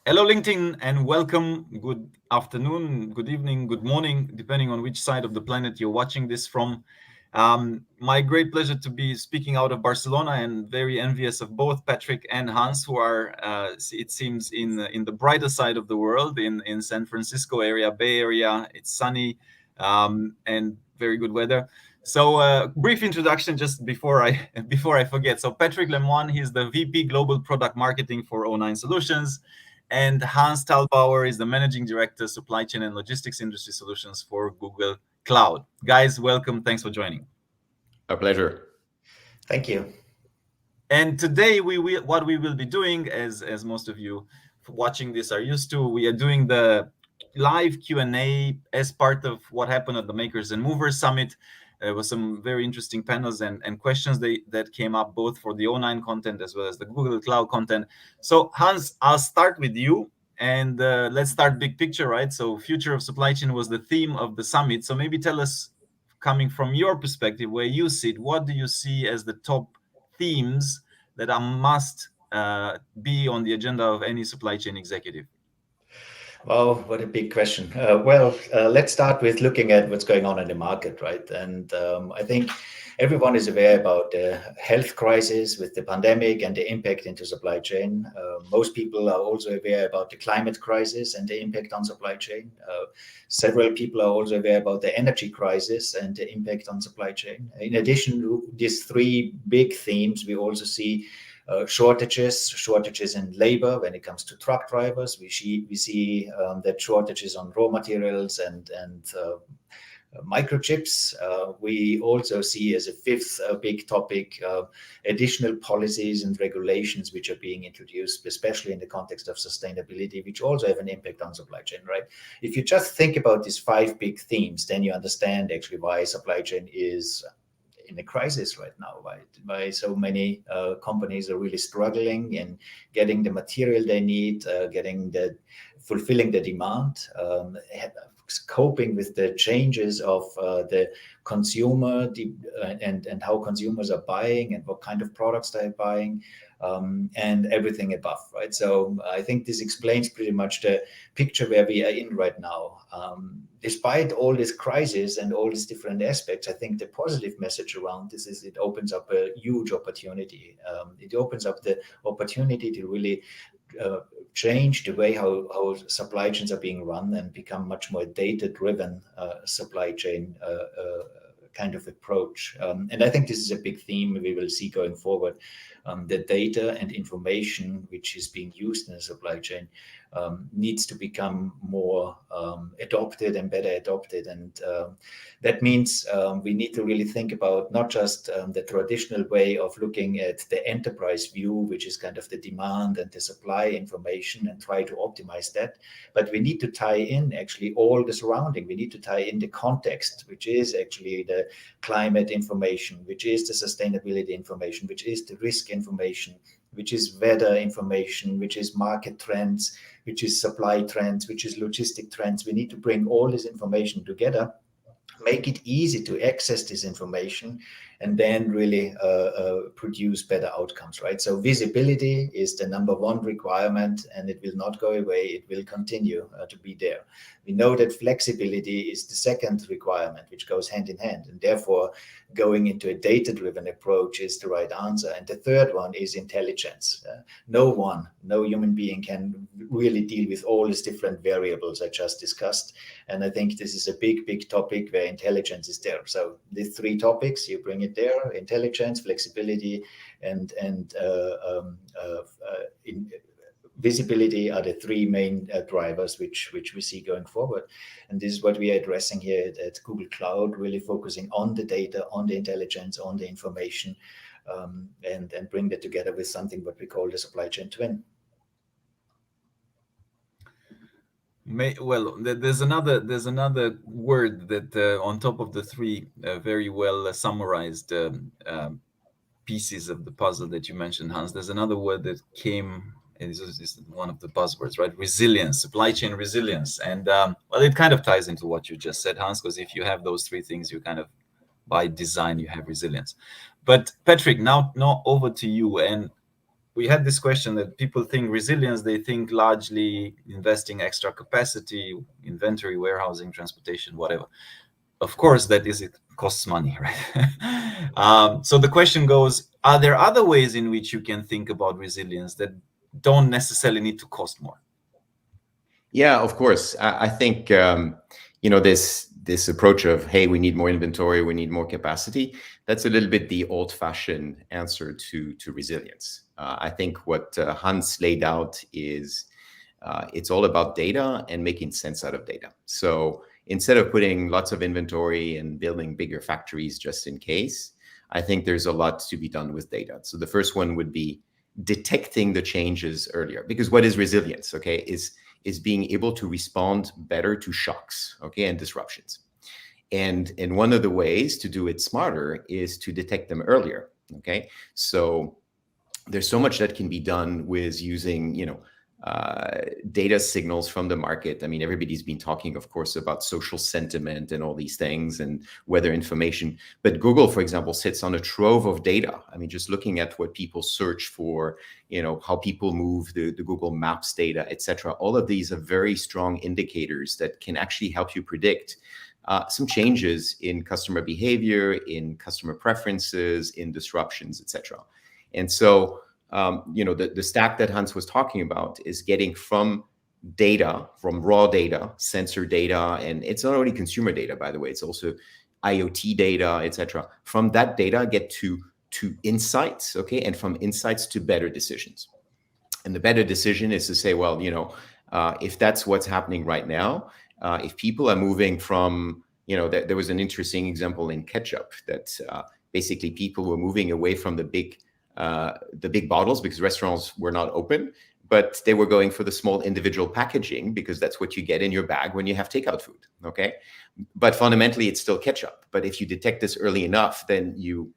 Hello, LinkedIn, and welcome. Good afternoon, good evening, good morning, depending on which side of the planet you're watching this from. My great pleasure to be speaking out of Barcelona, and very envious of both Patrick and Hans, who are, it seems, in the brighter side of the world, in San Francisco area, Bay Area. It's sunny and very good weather. So, brief introduction just before I before I forget. So, Patrick Lemoine, he's the VP Global Product Marketing for O9 Solutions. And Hans Thalbauer is the Managing Director, Supply Chain and Logistics Industry Solutions for Google Cloud. Guys, welcome. Thanks for joining. A pleasure. Thank you. And today, what we will be doing, as most of you watching this are used to, we are doing the live Q&A as part of what happened at the Makers and Movers Summit. There was some very interesting panels and questions that came up both for the O9 content as well as the Google Cloud content. So Hans, I'll start with you, and let's start big picture, right? So future of supply chain was the theme of the summit. So maybe tell us, coming from your perspective, where you sit, what do you see as the top themes that are must be on the agenda of any supply chain executive? Wow, what a big question. Let's start with looking at what's going on in the market, right? And I think everyone is aware about the health crisis with the pandemic and the impact into supply chain. Most people are also aware about the climate crisis and the impact on supply chain. Several people are also aware about the energy crisis and the impact on supply chain. In addition to these three big themes, we also see shortages in labor when it comes to truck drivers. We see that shortages on raw materials and microchips. We also see as a fifth big topic additional policies and regulations which are being introduced, especially in the context of sustainability, which also have an impact on supply chain, right? If you just think about these five big themes, then you understand actually why supply chain is in a crisis right now, why so many companies are really struggling in getting the material they need, fulfilling the demand, coping with the changes of the consumer and how consumers are buying and what kind of products they're buying, and everything above, right? So I think this explains pretty much the picture where we are in right now. Despite all this crisis and all these different aspects, I think the positive message around this is it opens up a huge opportunity. It opens up the opportunity to really change the way how supply chains are being run and become much more data-driven supply chain kind of approach. And I think this is a big theme we will see going forward. The data and information which is being used in the supply chain needs to become more adopted and better adopted. And that means we need to really think about not just the traditional way of looking at the enterprise view, which is kind of the demand and the supply information, and try to optimize that. But we need to tie in actually all the surrounding. We need to tie in the context, which is actually the climate information, which is the sustainability information, which is the risk information, which is weather information, which is market trends, which is supply trends, which is logistic trends. We need to bring all this information together, make it easy to access this information, and then really produce better outcomes, right? So visibility is the number one requirement, and it will not go away. It will continue to be there. We know that flexibility is the second requirement, which goes hand in hand, and therefore going into a data-driven approach is the right answer. And the third one is intelligence. No human being can really deal with all these different variables I just discussed. And I think this is a big, big topic where intelligence is there. So the three topics, you bring it there: intelligence, flexibility, and visibility are the three main drivers which we see going forward. And this is what we are addressing here at Google Cloud, really focusing on the data, on the intelligence, on the information, and bring that together with something what we call the supply chain twin. There's another word that on top of the three very well summarized pieces of the puzzle that you mentioned, Hans. There's another word that came, and this is one of the buzzwords, right? Resilience, supply chain resilience. And it kind of ties into what you just said, Hans, because if you have those three things, you kind of, by design, you have resilience. But Patrick, now over to you. And we had this question that people think resilience, they think largely investing extra capacity, inventory, warehousing, transportation, whatever. Of course, that is, it costs money, right? So the question goes, are there other ways in which you can think about resilience that don't necessarily need to cost more? Yeah, of course. I think this approach of, hey, we need more inventory, we need more capacity. That's a little bit the old-fashioned answer to resilience. I think what Hans laid out is it's all about data and making sense out of data. So instead of putting lots of inventory and building bigger factories just in case, I think there's a lot to be done with data. So the first one would be detecting the changes earlier, because what is resilience? Okay, is being able to respond better to shocks, okay, and disruptions. And one of the ways to do it smarter is to detect them earlier, okay? So there's so much that can be done with using, data signals from the market. I mean, everybody's been talking, of course, about social sentiment and all these things and weather information. But Google, for example, sits on a trove of data. I mean, just looking at what people search for, how people move, the Google Maps data, etc. All of these are very strong indicators that can actually help you predict some changes in customer behavior, in customer preferences, in disruptions, etc. And so, the stack that Hans was talking about is getting from data, from raw data, sensor data, and it's not only consumer data, by the way, it's also IoT data, etc. From that data, get to insights, okay, and from insights to better decisions. And the better decision is to say, well, if that's what's happening right now, if people are moving from, there was an interesting example in ketchup that basically people were moving away from the big bottles because restaurants were not open, but they were going for the small individual packaging because that's what you get in your bag when you have takeout food. Okay. But fundamentally, it's still ketchup. But if you detect this early enough, then you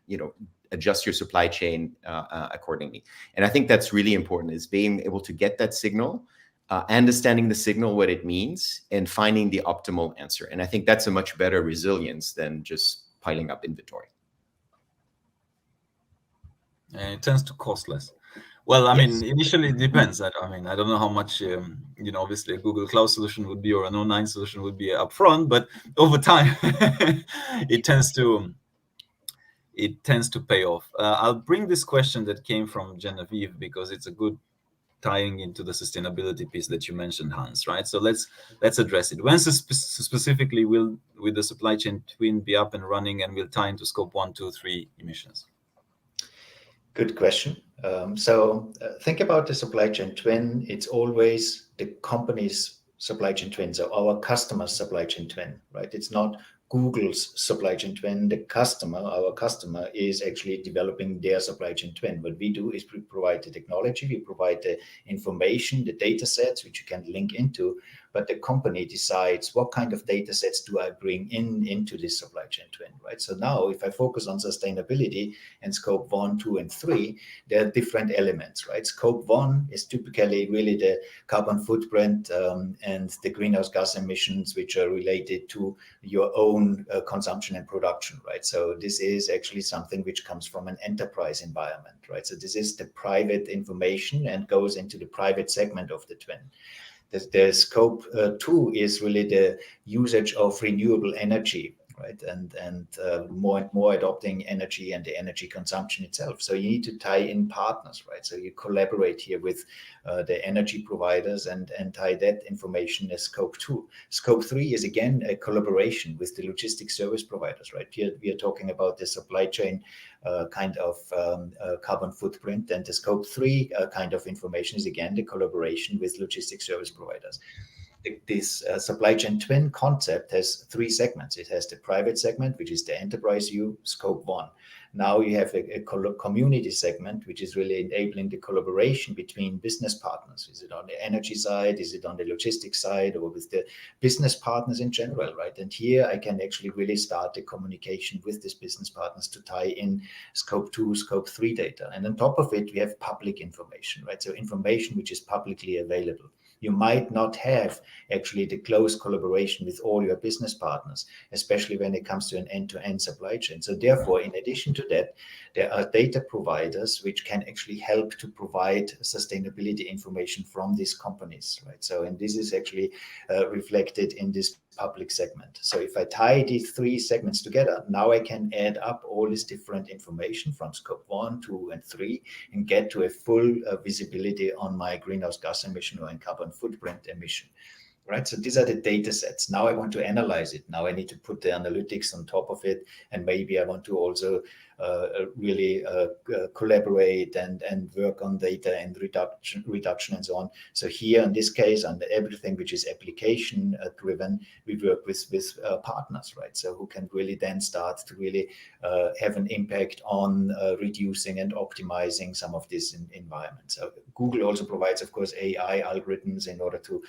adjust your supply chain accordingly. And I think that's really important, is being able to get that signal, understanding the signal, what it means, and finding the optimal answer. And I think that's a much better resilience than just piling up inventory. And it tends to cost less. Well, I Yes. mean, initially it depends. I don't know how much, obviously a Google Cloud solution would be, or an online solution would be upfront, but over time, it tends to pay off. I'll bring this question that came from Genevieve because it's a good tying into the sustainability piece that you mentioned, Hans, right? So let's address it. When specifically will the supply chain twin be up and running and will tie into scope 1, 2, 3 emissions? Good question. So think about the supply chain twin. It's always the company's supply chain twin, so our customer's supply chain twin, right? It's not Google's supply chain twin. Our customer is actually developing their supply chain twin. What we do is we provide the technology, we provide the information, the data sets, which you can link into, but the company decides what kind of data sets do I bring into this supply chain twin, right? So now if I focus on sustainability and scope 1, 2, and 3, there are different elements, right? Scope 1 is typically really the carbon footprint and the greenhouse gas emissions, which are related to your own consumption and production, right? So this is actually something which comes from an enterprise environment, right? So this is the private information and goes into the private segment of the twin. The scope 2 is really the usage of renewable energy, right? And more and more adopting energy and the energy consumption itself. So you need to tie in partners, right? So you collaborate here with the energy providers and tie that information as scope 2. Scope 3 is again a collaboration with the logistics service providers, right? Here we are talking about the supply chain kind of carbon footprint, and the scope 3 kind of information is again the collaboration with logistics service providers. This supply chain twin concept has 3 segments. It has the private segment, which is the enterprise view, scope 1. Now you have a community segment, which is really enabling the collaboration between business partners. Is it on the energy side? Is it on the logistics side, or with the business partners in general, right? And here I can actually really start the communication with these business partners to tie in scope 2, scope 3 data. And on top of it, we have public information, right? So information which is publicly available. you might not have actually the close collaboration with all your business partners, especially when it comes to an end-to-end supply chain. So therefore, in addition to that, there are data providers which can actually help to provide sustainability information from these companies, right? So, and this is actually reflected in this public segment. So if I tie these three segments together, now I can add up all this different information from scope 1, 2, and 3 and get to a full visibility on my greenhouse gas emission or carbon footprint emission. Right, so these are the data sets. Now I want to analyze it. Now I need to put the analytics on top of it, and maybe I want to also really collaborate and work on data and reduction and so on. So here in this case, on everything which is application driven, we work with partners, right? So who can really then start to really have an impact on reducing and optimizing some of this environment. So Google also provides, of course, AI algorithms in order to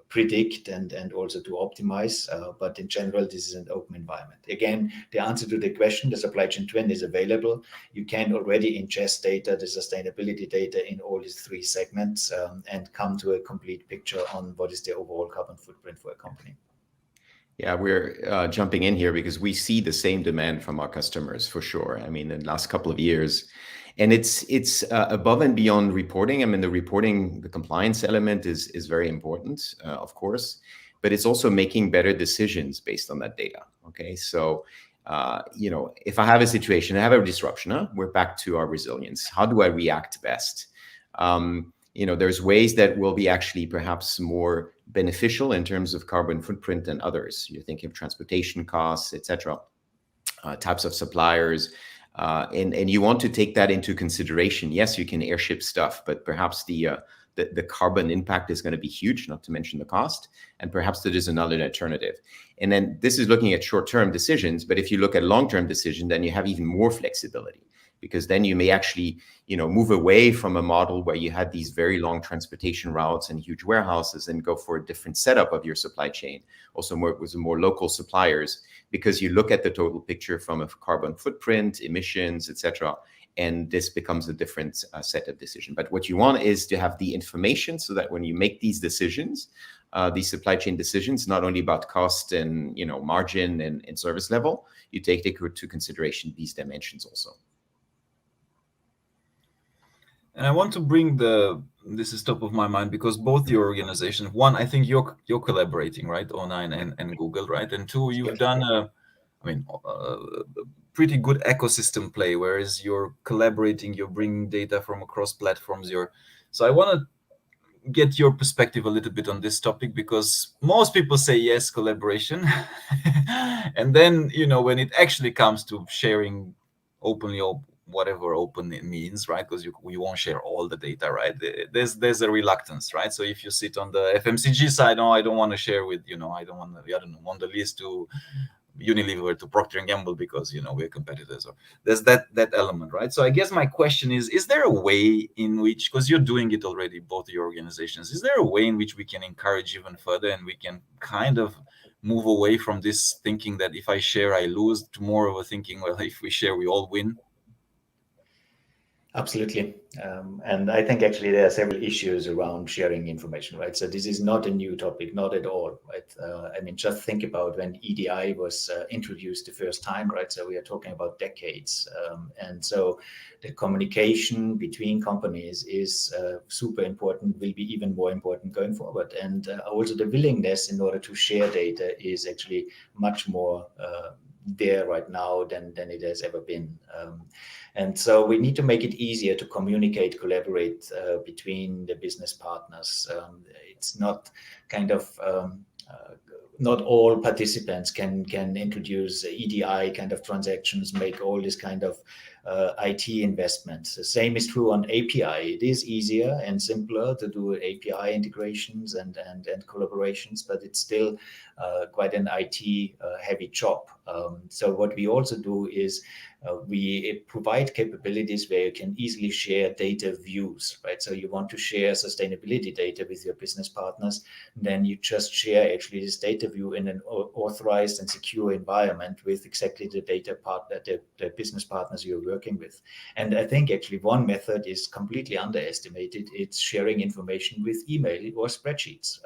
predict and also to optimize. But in general, this is an open environment. Again, the answer to the question, the supply chain twin is available. You can already ingest data, the sustainability data in all these three segments and come to a complete picture on what is the overall carbon footprint for a company. Yeah, we're jumping in here because we see the same demand from our customers for sure. I mean, in the last couple of years, and it's above and beyond reporting. I mean, the reporting, the compliance element is very important, of course, but it's also making better decisions based on that data. Okay, so if I have a situation, I have a disruption, we're back to our resilience. How do I react best? There's ways that will be actually perhaps more beneficial in terms of carbon footprint than others. You're thinking of transportation costs, etc., types of suppliers, and you want to take that into consideration. Yes, you can airship stuff, but perhaps the carbon impact is going to be huge, not to mention the cost, and perhaps there is another alternative. And then this is looking at short-term decisions, but if you look at long-term decision, then you have even more flexibility, because then you may actually, move away from a model where you had these very long transportation routes and huge warehouses and go for a different setup of your supply chain, also with more local suppliers, because you look at the total picture from a carbon footprint, emissions, etc., and this becomes a different set of decision. But what you want is to have the information so that when you make these decisions, these supply chain decisions, not only about cost and margin and service level, you take into consideration these dimensions also. And I want to bring this is top of my mind because both your organizations, one, I think you're collaborating, right? O9 and Google, right? And two, you've done a pretty good ecosystem play, whereas you're collaborating, you're bringing data from across platforms. So I want to get your perspective a little bit on this topic, because most people say yes, collaboration. And then, when it actually comes to sharing openly or whatever open it means, right? Because you won't share all the data, right? There's a reluctance, right? So if you sit on the FMCG side, I don't want to share with, I don't want the list to Unilever to Procter & Gamble because we're competitors, or there's that element, right? So I guess my question is there a way in which, because you're doing it already, both your organizations, is there a way in which we can encourage even further and we can kind of move away from this thinking that if I share I lose, to more of a thinking, well, if we share we all win? Absolutely. And I think actually there are several issues around sharing information, right? So this is not a new topic, not at all, right? Just think about when EDI was introduced the first time, right? So we are talking about decades. And so the communication between companies is super important, will be even more important going forward. And also the willingness in order to share data is actually much more there right now than it has ever been. And so we need to make it easier to communicate, collaborate between the business partners. It's not kind of not all participants can introduce EDI kind of transactions, make all this kind of IT investments. The same is true on API. It is easier and simpler to do API integrations and collaborations, but it's still quite an IT heavy job. So what we also do is We provide capabilities where you can easily share data views, right? So you want to share sustainability data with your business partners, then you just share actually this data view in an authorized and secure environment with exactly the data part that the business partners you're working with. And I think actually one method is completely underestimated. It's sharing information with email or spreadsheets.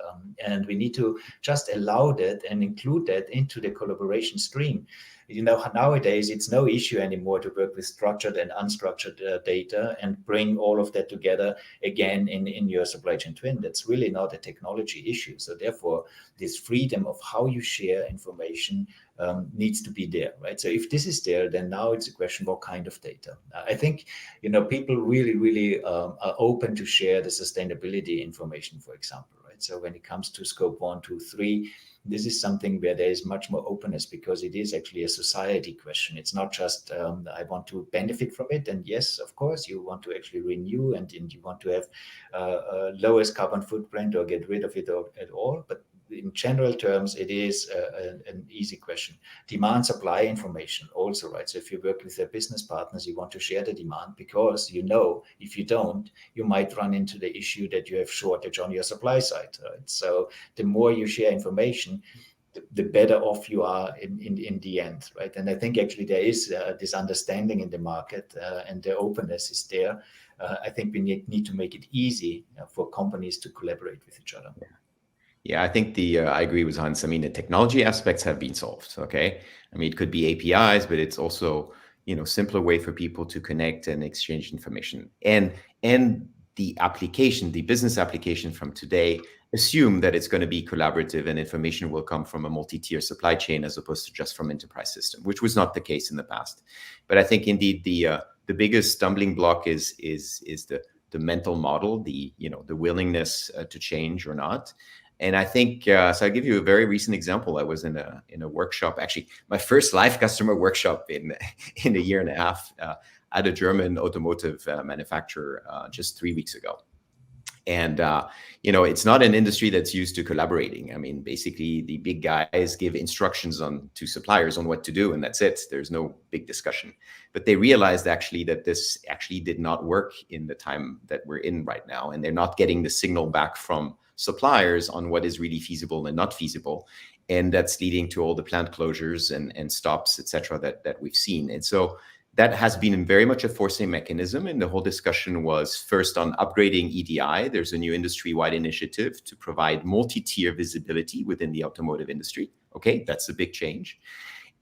And we need to just allow that and include that into the collaboration stream. Nowadays it's no issue anymore to work with structured and unstructured data and bring all of that together again in your supply chain twin. That's really not a technology issue. So therefore, this freedom of how you share information needs to be there, right? So if this is there, then now it's a question what kind of data. I think people really are open to share the sustainability information, for example, right? So when it comes to scope 1, 2, 3, this is something where there is much more openness because it is actually a society question. It's not just I want to benefit from it, and yes, of course, you want to actually renew and you want to have lowest carbon footprint or get rid of it at all, but in general terms, it is an easy question. Demand supply information also, right? So if you work with your business partners, you want to share the demand because if you don't, you might run into the issue that you have shortage on your supply side, right? So the more you share information, the better off you are in the end, right? And I think actually there is this understanding in the market and the openness is there. I think we need to make it easy for companies to collaborate with each other. Yeah, I think I agree with Hans. I mean, the technology aspects have been solved. Okay, I mean, it could be APIs, but it's also simpler way for people to connect and exchange information. And the application, the business application from today, assume that it's going to be collaborative and information will come from a multi-tier supply chain as opposed to just from enterprise system, which was not the case in the past. But I think indeed the biggest stumbling block is the mental model, the willingness to change or not. And I think, so I'll give you a very recent example. I was in a workshop, actually my first live customer workshop in a year and a half at a German automotive manufacturer just 3 weeks ago. And, it's not an industry that's used to collaborating. I mean, basically the big guys give instructions to suppliers on what to do, and that's it. There's no big discussion. But they realized actually that this actually did not work in the time that we're in right now. And they're not getting the signal back from suppliers on what is really feasible and not feasible. And that's leading to all the plant closures and stops, et cetera, that we've seen. And so that has been very much a forcing mechanism. And the whole discussion was first on upgrading EDI. There's a new industry-wide initiative to provide multi-tier visibility within the automotive industry. Okay, that's a big change.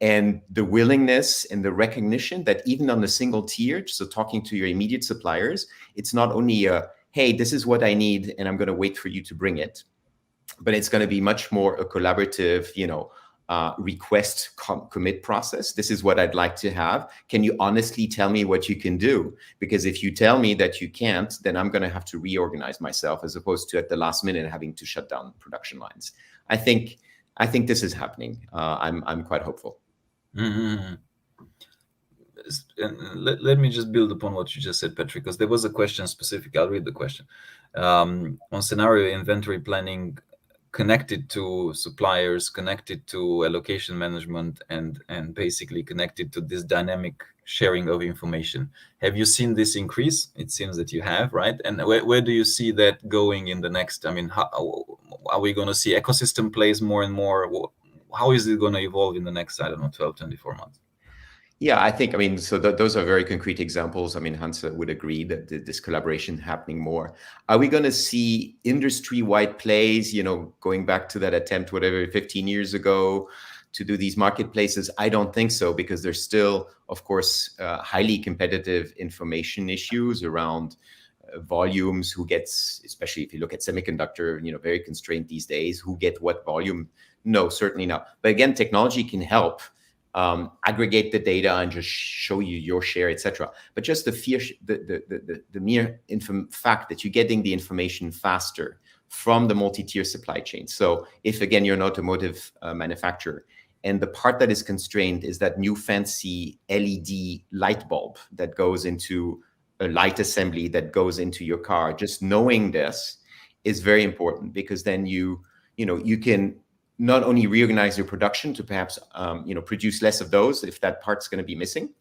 And the willingness and the recognition that even on the single tier, so talking to your immediate suppliers, it's not only hey, this is what I need, and I'm going to wait for you to bring it. But it's going to be much more a collaborative, request commit process. This is what I'd like to have. Can you honestly tell me what you can do? Because if you tell me that you can't, then I'm going to have to reorganize myself as opposed to at the last minute having to shut down production lines. I think this is happening. I'm quite hopeful. Mm-hmm. Let me just build upon what you just said, Patrick, because there was a question specific. I'll read the question. On scenario inventory planning connected to suppliers, connected to allocation management, and basically connected to this dynamic sharing of information. Have you seen this increase? It seems that you have, right? And where do you see that going in the next, how are we going to see ecosystem plays more and more? How is it going to evolve in the next, 12, 24 months? Yeah, I think, so those are very concrete examples. Hans would agree that this collaboration happening more. Are we going to see industry-wide plays, going back to that attempt, 15 years ago to do these marketplaces? I don't think so, because there's still, of course, highly competitive information issues around volumes, who gets, especially if you look at semiconductor, very constrained these days, who get what volume? No, certainly not. But again, technology can help aggregate the data and just show you your share, etc. But just the mere fact that you're getting the information faster from the multi-tier supply chain. So if, again, you're an automotive manufacturer, and the part that is constrained is that new fancy LED light bulb that goes into a light assembly that goes into your car, just knowing this is very important, because then you can not only reorganize your production to perhaps produce less of those if that part's going to be missing,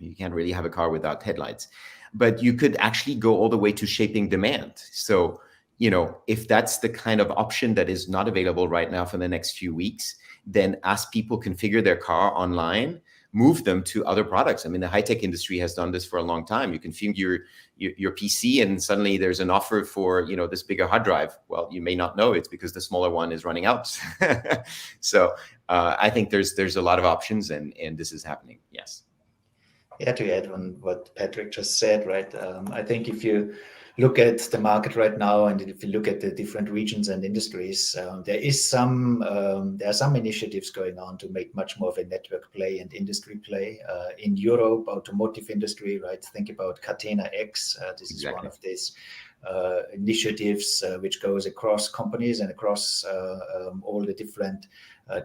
You can't really have a car without headlights. But you could actually go all the way to shaping demand. So, if that's the kind of option that is not available right now for the next few weeks, then as people configure their car online, move them to other products. I mean, the high-tech industry has done this for a long time. You configure your PC and suddenly there's an offer for, this bigger hard drive. Well, you may not know it's because the smaller one is running out. So I think there's a lot of options and this is happening. Yes. Yeah, to add on what Patrick just said, right? I think if you look at the market right now, and if you look at the different regions and industries, there are some initiatives going on to make much more of a network play and industry play. In Europe, automotive industry, right? Think about Catena X. This is one of these initiatives which goes across companies and across all the different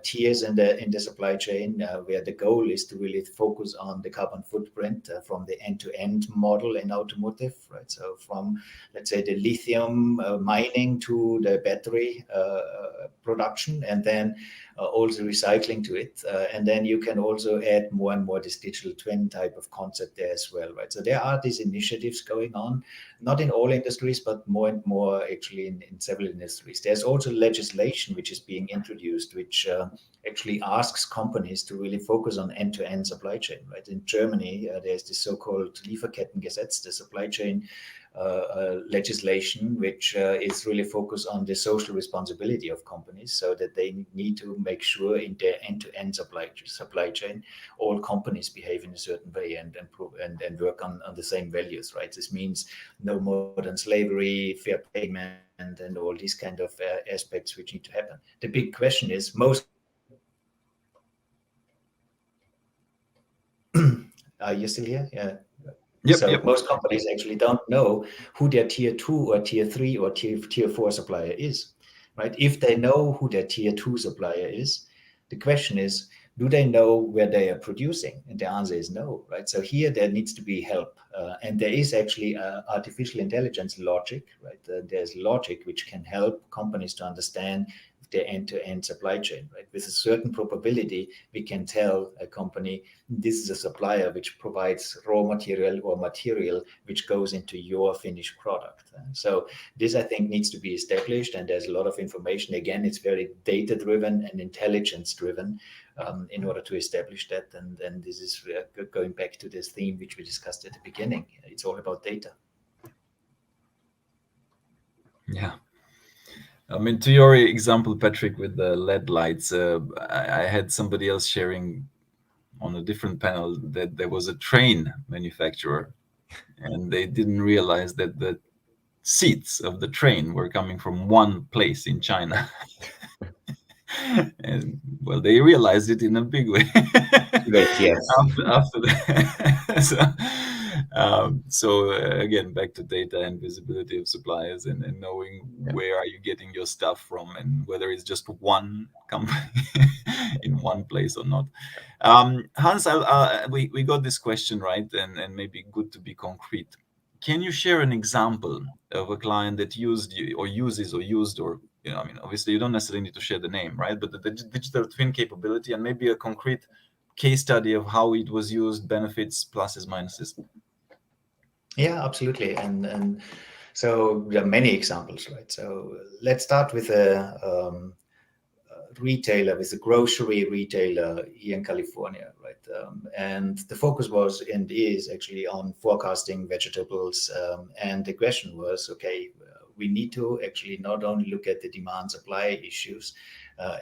tiers in the supply chain, where the goal is to really focus on the carbon footprint from the end-to-end model in automotive, right? So from, let's say, the lithium mining to the battery production, and then also recycling to it. And then you can also add more and more this digital twin type of concept there as well, right? So there are these initiatives going on, not in all industries, but more and more actually in several industries. There's also legislation which is being introduced, which actually asks companies to really focus on end-to-end supply chain, right? In Germany, there's the so-called Lieferkettengesetz, the supply chain legislation, which is really focused on the social responsibility of companies, so that they need to make sure in their end-to-end supply chain, all companies behave in a certain way and work on the same values, right? This means no modern slavery, fair payment, and all these kind of aspects which need to happen. The big question is, most are you still here? Yeah. Yep. Most companies actually don't know who their tier 2 or tier 3 or tier 4 supplier is, right? If they know who their tier 2 supplier is, the question is, do they know where they are producing? And the answer is no, right? So here there needs to be help. And there is actually artificial intelligence logic, right? There's logic which can help companies to understand their end-to-end supply chain, right? With a certain probability, we can tell a company, this is a supplier which provides raw material or material which goes into your finished product. So this, I think, needs to be established, and there's a lot of information. Again, it's very data-driven and intelligence-driven in order to establish that. And this is going back to this theme which we discussed at the beginning. It's all about data. Yeah. I mean, to your example, Patrick, with the LED lights, I had somebody else sharing on a different panel that there was a train manufacturer, and they didn't realize that the seats of the train were coming from one place in China. And well, they realized it in a big way. Yes. after that. So again, back to data and visibility of suppliers, and knowing where are you getting your stuff from, and whether it's just one company in one place or not. Hans, we got this question right, and maybe good to be concrete. Can you share an example of a client that used or uses or used, or I mean, obviously you don't necessarily need to share the name, right? But the digital twin capability, and maybe a concrete case study of how it was used, benefits, pluses, minuses. Yeah, absolutely. And so there are many examples, right? So let's start with a retailer, with a grocery retailer here in California, right? And the focus was and is actually on forecasting vegetables. And the question was, okay, we need to actually not only look at the demand supply issues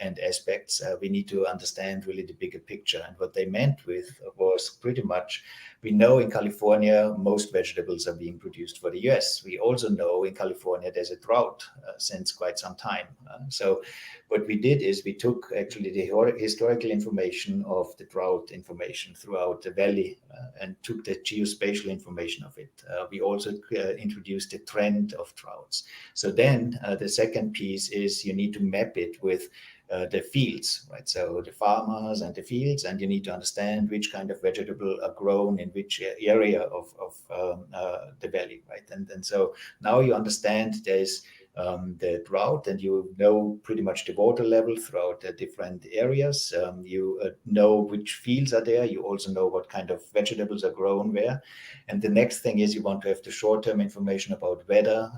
and aspects, we need to understand really the bigger picture. And what they meant with was pretty much, we know in California, most vegetables are being produced for the US. We also know in California, there's a drought since quite some time. So what we did is we took actually the historical information of the drought information throughout the valley and took the geospatial information of it. We also introduced the trend of droughts. So then the second piece is you need to map it with the fields, right? So the farmers and the fields, and you need to understand which kind of vegetable are grown in which area of the valley, right? And so now you understand there's the drought, and you know pretty much the water level throughout the different areas. You know which fields are there. You also know what kind of vegetables are grown where. And the next thing is you want to have the short-term information about weather,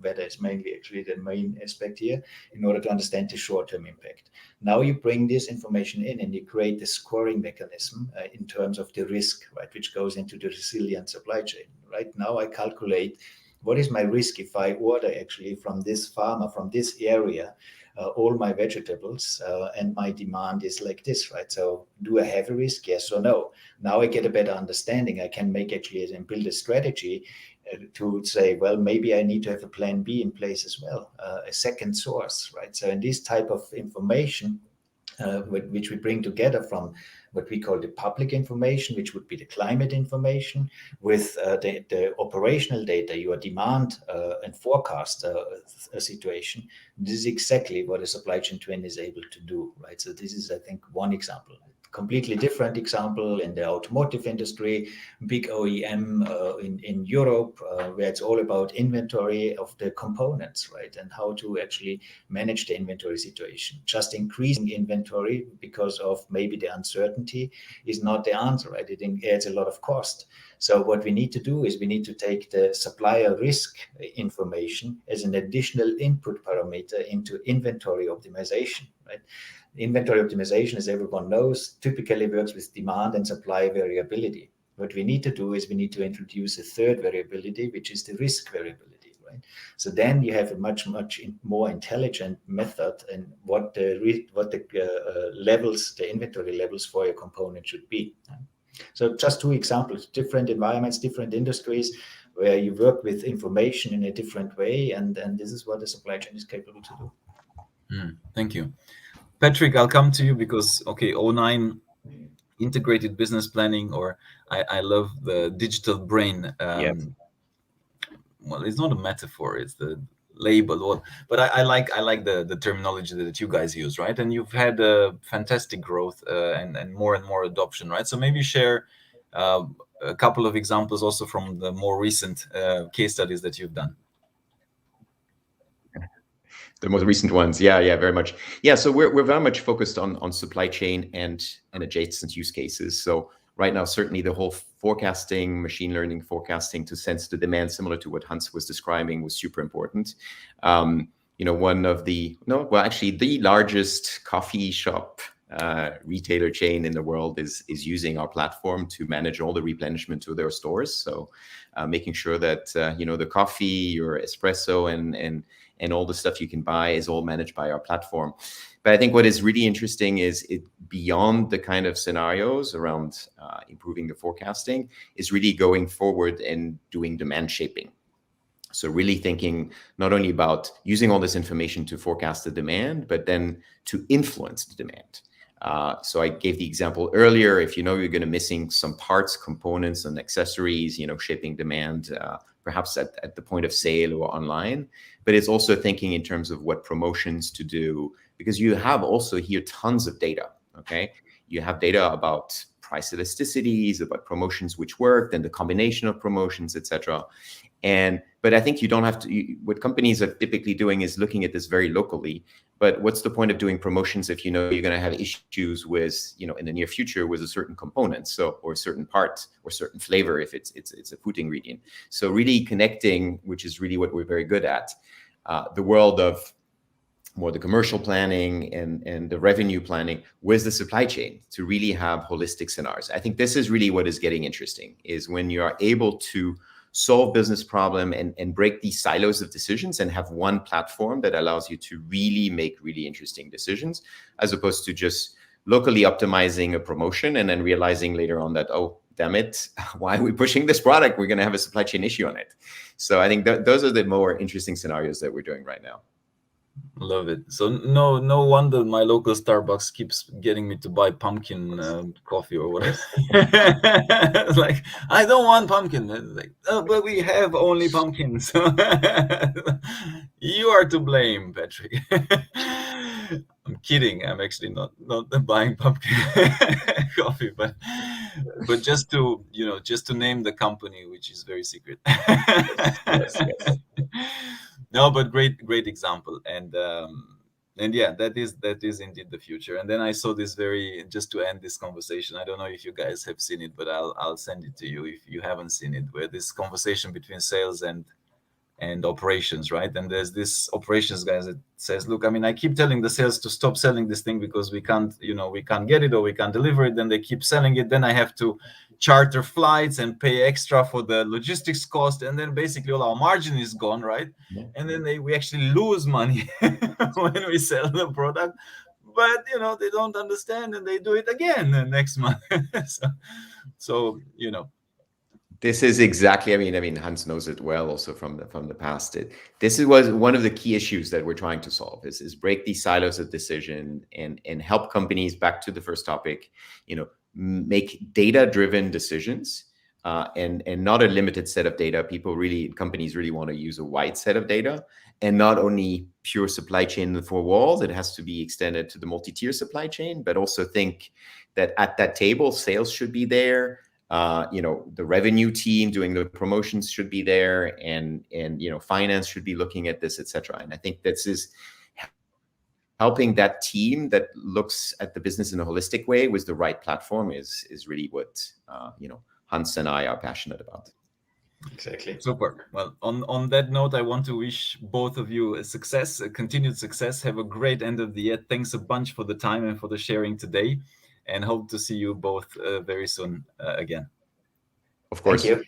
weather is mainly actually the main aspect here in order to understand the short-term impact. Now you bring this information in and you create the scoring mechanism in terms of the risk, right, which goes into the resilient supply chain. Right now I calculate what is my risk if I order actually from this farmer, from this area, all my vegetables, and my demand is like this, right? So do I have a risk? Yes or no? Now I get a better understanding. I can make actually and build a strategy to say, well, maybe I need to have a plan B in place as well, a second source, right? So in this type of information, which we bring together from what we call the public information, which would be the climate information, with the operational data, your demand and forecast situation. This is exactly what a supply chain twin is able to do, right? So this is, I think, one example. Completely different example in the automotive industry, big OEM in Europe, where it's all about inventory of the components, right? And how to actually manage the inventory situation. Just increasing inventory because of maybe the uncertainty is not the answer, right? It adds a lot of cost. So what we need to do is we need to take the supplier risk information as an additional input parameter into inventory optimization, right? Inventory optimization, as everyone knows, typically works with demand and supply variability. What we need to do is we need to introduce a third variability, which is the risk variability, right? So then you have a much more intelligent method and what the levels, the inventory levels for your component should be. So just two examples, different environments, different industries, where you work with information in a different way, and this is what the supply chain is capable to do. Thank you. Patrick, I'll come to you because, okay, 09 integrated business planning, or I love the digital brain. Yes. Well, it's not a metaphor, it's the label, but I like the terminology that you guys use, right? And you've had a fantastic growth and more adoption, right? So maybe share a couple of examples also from the more recent case studies that you've done. The most recent ones, yeah, very much. Yeah, so we're very much focused on supply chain and adjacent use cases. So right now, certainly the whole forecasting, machine learning forecasting to sense the demand, similar to what Hans was describing, was super important. One of the largest coffee shop retailer chain in the world is using our platform to manage all the replenishment to their stores. So making sure that the coffee, your espresso, and all the stuff you can buy is all managed by our platform. But I think what is really interesting is it beyond the kind of scenarios around improving the forecasting is really going forward and doing demand shaping. So really thinking not only about using all this information to forecast the demand, but then to influence the demand. So I gave the example earlier, if you're going to missing some parts, components, and accessories, shaping demand, perhaps at the point of sale or online. But it's also thinking in terms of what promotions to do, because you have also here tons of data, okay? You have data about price elasticities, about promotions which worked, and the combination of promotions, etc. But I think you don't have to, what companies are typically doing is looking at this very locally. But what's the point of doing promotions if you're going to have issues with, in the near future with a certain component, or a certain part or certain flavor if it's a food ingredient. So really connecting, which is really what we're very good at, the world of more the commercial planning and the revenue planning with the supply chain to really have holistic scenarios. I think this is really what is getting interesting, is when you are able to solve business problem and break these silos of decisions and have one platform that allows you to really make really interesting decisions, as opposed to just locally optimizing a promotion and then realizing later on that, oh, damn it, why are we pushing this product? We're going to have a supply chain issue on it. So I think those are the more interesting scenarios that we're doing right now. Love it. So no wonder my local Starbucks keeps getting me to buy pumpkin coffee or whatever. It's like, I don't want pumpkin. It's like, oh, but we have only pumpkins. You are to blame, Patrick. I'm kidding. I'm actually not buying pumpkin coffee, but just to just to name the company, which is very secret. Yes, yes. No, but great example, and yeah, that is indeed the future. And then I saw this very, just to end this conversation, I don't know if you guys have seen it, but I'll send it to you if you haven't seen it, where this conversation between sales and operations, right? And there's this operations guy that says, look, I mean, I keep telling the sales to stop selling this thing because we can't get it or we can't deliver it. Then they keep selling it. Then I have to charter flights and pay extra for the logistics cost. And then basically all our margin is gone, right? Yeah. And then we actually lose money when we sell the product. But, they don't understand and they do it again next month. so This is exactly. I mean, Hans knows it well, also from the past. This was one of the key issues that we're trying to solve. Is break these silos of decision and help companies. Back to the first topic, make data-driven decisions, and not a limited set of data. Companies really want to use a wide set of data, and not only pure supply chain in the four walls. It has to be extended to the multi-tier supply chain, but also think that at that table, sales should be there. The revenue team doing the promotions should be there, and finance should be looking at this, etc. And I think this is helping that team that looks at the business in a holistic way with the right platform is really what Hans and I are passionate about. Exactly. Super. Well, on that note, I want to wish both of you a continued success. Have a great end of the year. Thanks a bunch for the time and for the sharing today, and hope to see you both very soon again. Of course. Thank you.